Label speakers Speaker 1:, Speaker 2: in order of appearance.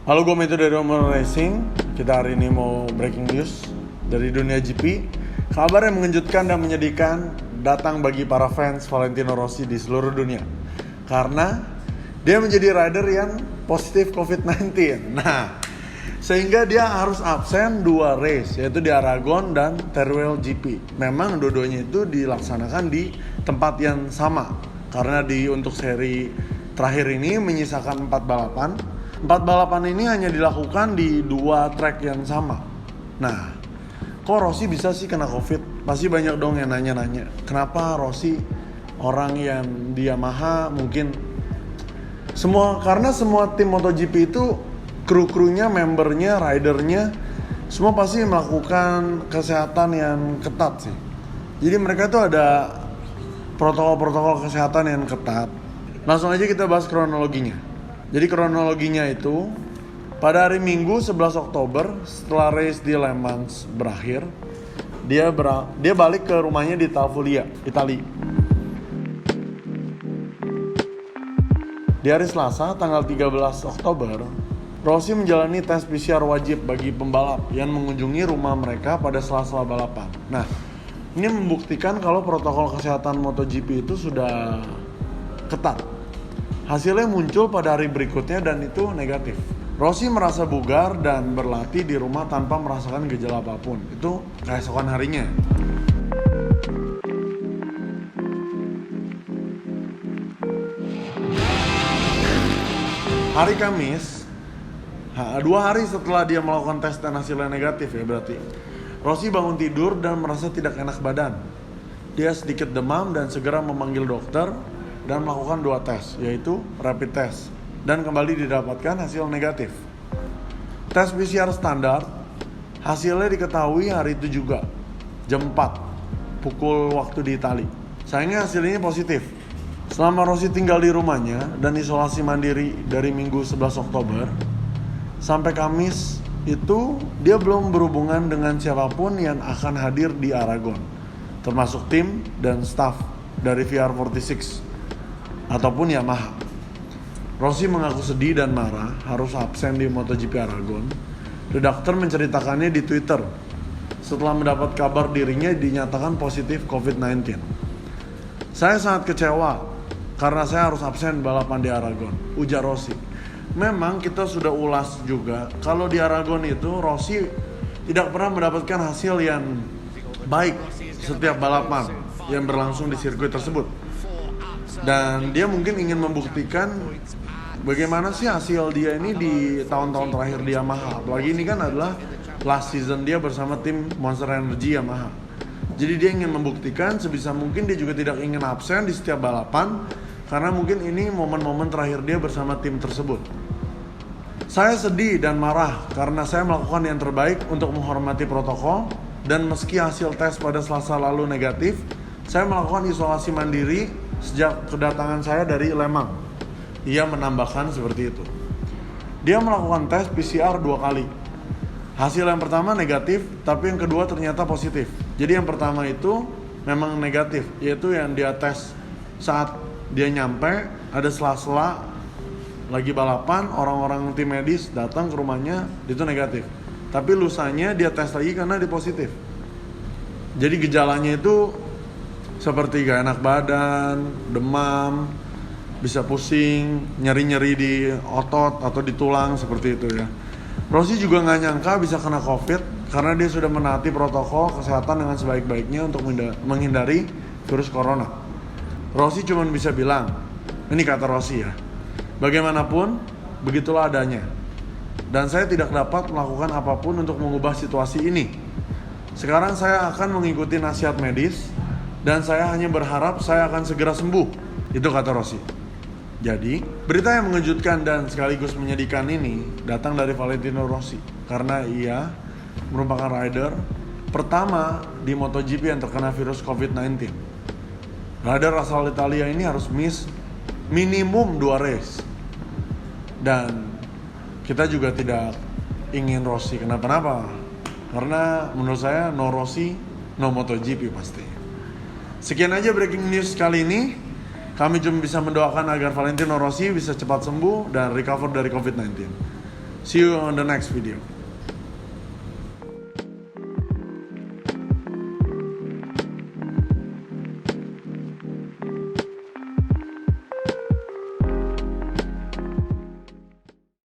Speaker 1: Halo, gue Meto dari Omar Racing. Kita hari ini mau breaking news dari dunia GP. Kabar yang mengejutkan dan menyedihkan datang bagi para fans Valentino Rossi di seluruh dunia. Karena dia menjadi rider yang positif COVID-19. Nah, sehingga dia harus absen 2 race, yaitu di Aragon dan Teruel GP. Memang dua-duanya itu dilaksanakan di tempat yang sama. Karena untuk seri terakhir ini menyisakan 4 balapan. 4 balapan ini hanya dilakukan di 2 track yang sama. Nah, kok Rossi bisa sih kena COVID? Pasti banyak dong yang nanya-nanya. Kenapa Rossi, orang yang di Yamaha mungkin karena semua tim MotoGP itu kru-krunya, membernya, ridernya semua pasti melakukan kesehatan yang ketat sih. Jadi mereka tuh ada protokol-protokol kesehatan yang ketat. Langsung aja kita bahas kronologinya. Jadi kronologinya itu pada hari Minggu 11 Oktober setelah race di Le Mans berakhir, dia balik ke rumahnya di Tavullia, Italia. Di hari Selasa tanggal 13 Oktober, Rossi menjalani tes PCR wajib bagi pembalap yang mengunjungi rumah mereka pada sela-sela balapan. Nah, ini membuktikan kalau protokol kesehatan MotoGP itu sudah ketat. Hasilnya muncul pada hari berikutnya dan itu negatif. Rossi merasa bugar dan berlatih di rumah tanpa merasakan gejala apapun. Itu keesokan harinya. Hari Kamis, 2 hari setelah dia melakukan tes dan hasilnya negatif ya berarti, Rossi bangun tidur dan merasa tidak enak badan. Dia sedikit demam dan segera memanggil dokter dan melakukan 2 tes, yaitu rapid test, dan kembali didapatkan hasil negatif. Tes PCR standar, hasilnya diketahui hari itu juga, jam 4, pukul waktu di Italia. Sayangnya hasilnya positif. Selama Rossi tinggal di rumahnya dan isolasi mandiri dari Minggu 11 Oktober, sampai Kamis itu dia belum berhubungan dengan siapapun yang akan hadir di Aragon, termasuk tim dan staff dari VR46 ataupun Yamaha. Rossi mengaku sedih dan marah harus absen di MotoGP Aragon. Redaktur menceritakannya di Twitter setelah mendapat kabar dirinya dinyatakan positif COVID-19. Saya sangat kecewa karena saya harus absen balapan di Aragon, ujar Rossi. Memang kita sudah ulas juga kalau di Aragon itu Rossi tidak pernah mendapatkan hasil yang baik setiap balapan yang berlangsung di sirkuit tersebut. Dan dia mungkin ingin membuktikan bagaimana sih hasil dia ini di tahun-tahun terakhir di Yamaha. Apalagi ini kan adalah last season dia bersama tim Monster Energy Yamaha. Jadi dia ingin membuktikan sebisa mungkin dia juga tidak ingin absen di setiap balapan, karena mungkin ini momen-momen terakhir dia bersama tim tersebut. Saya sedih dan marah karena saya melakukan yang terbaik untuk menghormati protokol, dan meski hasil tes pada Selasa lalu negatif, saya melakukan isolasi mandiri sejak kedatangan saya dari Le Mans. Ia menambahkan seperti itu. Dia melakukan tes PCR 2 kali. Hasil yang pertama negatif, tapi yang kedua ternyata positif. Jadi yang pertama itu memang negatif, yaitu yang dia tes saat dia nyampe, ada sela-sela lagi balapan, orang-orang tim medis datang ke rumahnya, itu negatif. Tapi lusanya dia tes lagi karena dia positif. Jadi gejalanya itu seperti gak enak badan, demam, bisa pusing, nyeri-nyeri di otot atau di tulang, seperti itu ya. Rossi juga gak nyangka bisa kena COVID karena dia sudah menaati protokol kesehatan dengan sebaik-baiknya untuk menghindari virus corona. Rossi cuma bisa bilang, ini kata Rossi ya, bagaimanapun begitulah adanya, dan saya tidak dapat melakukan apapun untuk mengubah situasi ini. Sekarang saya akan mengikuti nasihat medis dan saya hanya berharap saya akan segera sembuh. Itu kata Rossi. Jadi, berita yang mengejutkan dan sekaligus menyedihkan ini datang dari Valentino Rossi karena ia merupakan rider pertama di MotoGP yang terkena virus COVID-19. Rider asal Italia ini harus miss minimum 2 race. Dan kita juga tidak ingin Rossi kenapa-napa, karena menurut saya no Rossi, no MotoGP pasti. Sekian aja breaking news kali ini. Kami cuma bisa mendoakan agar Valentino Rossi bisa cepat sembuh dan recover dari COVID-19. See you on the next video.